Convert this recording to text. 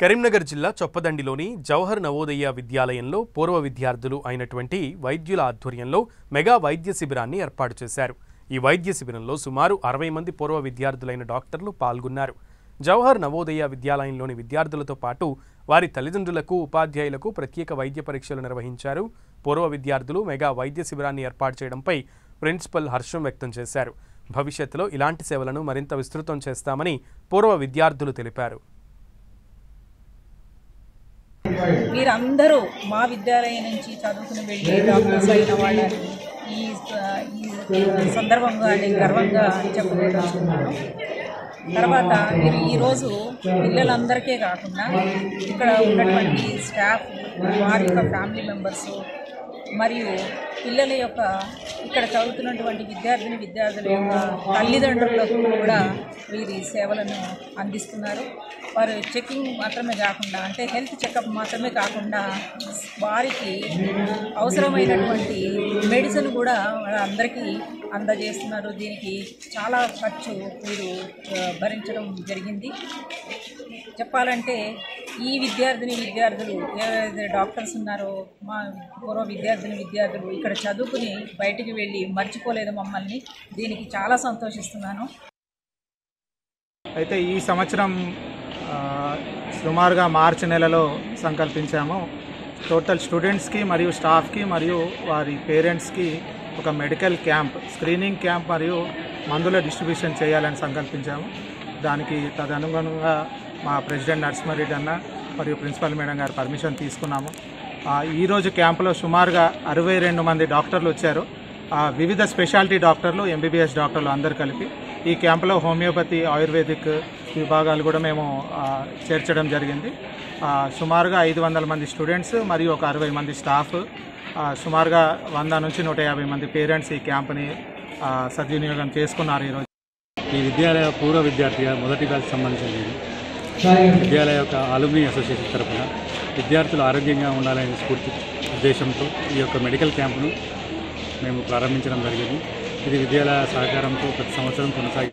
కరీంనగర్ జిల్లా చొప్పదండిలోని జవహర్ నవోదయ విద్యాలయంలో పూర్వ విద్యార్థులు అయినటువంటి వైద్యుల ఆధ్వర్యంలో మెగా వైద్య శిబిరాన్ని ఏర్పాటు చేశారు. ఈ వైద్య శిబిరంలో సుమారు 60 మంది పూర్వ విద్యార్థులైన డాక్టర్లు పాల్గొన్నారు. జవహర్ నవోదయ విద్యాలయంలోని విద్యార్థులతో పాటు వారి తల్లిదండ్రులకు, ఉపాధ్యాయులకు ప్రత్యేక వైద్య పరీక్షలు నిర్వహించారు. పూర్వ విద్యార్థులు మెగా వైద్య శిబిరాన్ని ఏర్పాటు చేయడంపై ప్రిన్సిపల్ హర్షం వ్యక్తం చేశారు. భవిష్యత్తులో ఇలాంటి సేవలను మరింత విస్తృతం చేస్తామని పూర్వ విద్యార్థులు తెలిపారు. మీరందరూ మా విద్యాలయం నుంచి చదువుకుని వెళ్ళి డాక్టర్స్ అయిన వాళ్ళని ఈ సందర్భంగా నేను గర్వంగా చెప్పదలుచుకున్నాను. తర్వాత మీరు ఈరోజు పిల్లలందరికీ కాకుండా ఇక్కడ ఉన్నటువంటి స్టాఫ్, వారి యొక్క ఫ్యామిలీ మెంబర్సు మరియు పిల్లల యొక్క ఇక్కడ చదువుతున్నటువంటి విద్యార్థుల యొక్క తల్లిదండ్రులకు కూడా వీరి సేవలను అందిస్తున్నారు. వారు చెకింగ్ మాత్రమే కాకుండా, అంటే హెల్త్ చెకప్ మాత్రమే కాకుండా వారికి అవసరమైనటువంటి మెడిసిన్ కూడా అందరికీ అందజేస్తున్నారు. దీనికి చాలా ఖర్చు వీరు భరించడం జరిగింది. చెప్పాలంటే ఈ విద్యార్థులు ఏవైతే డాక్టర్స్ ఉన్నారో, మా పూర్వ విద్యార్థులు ఇక్కడ చదువుకుని బయటికి వెళ్ళి మర్చిపోలేదు మమ్మల్ని. దీనికి చాలా సంతోషిస్తున్నాను. అయితే ఈ సంవత్సరం సుమారుగా మార్చి నెలలో సంకల్పించాము. టోటల్ స్టూడెంట్స్కి మరియు స్టాఫ్కి మరియు వారి పేరెంట్స్కి ఒక మెడికల్ క్యాంప్, స్క్రీనింగ్ క్యాంప్ మరియు మందుల డిస్ట్రిబ్యూషన్ చేయాలని సంకల్పించాము. దానికి తదనుగుణంగా మా ప్రెసిడెంట్ నరసింహారెడ్డి అన్న మరియు ప్రిన్సిపల్ మేడం గారు పర్మిషన్ తీసుకున్నాము. ఈరోజు క్యాంపులో సుమారుగా 62 మంది డాక్టర్లు వచ్చారు. వివిధ స్పెషాలిటీ డాక్టర్లు, ఎంబీబీఎస్ డాక్టర్లు అందరు కలిపి ఈ క్యాంపులో హోమియోపతి, ఆయుర్వేదిక్ విభాగాలు కూడా మేము చేర్చడం జరిగింది. సుమారుగా 500 మంది స్టూడెంట్స్ మరియు ఒక 60 మంది స్టాఫ్, సుమారుగా 100 నుంచి 150 మంది పేరెంట్స్ ఈ క్యాంపుని సద్వినియోగం చేసుకున్నారు. ఈరోజు ఈ విద్యాలయ పూర్వ విద్యార్థిగా మొదటి బ్యాచ్ సంబంధించింది. విద్యాలయ యొక్క అలుమ్ని అసోసియేషన్ తరఫున విద్యార్థులు ఆరోగ్యంగా ఉండాలనే స్ఫూర్తి ఉద్దేశంతో ఈ యొక్క మెడికల్ క్యాంపును మేము ప్రారంభించడం జరిగింది. ఇది విద్యాలయ సహకారంతో ప్రతి సంవత్సరం కొనసాగి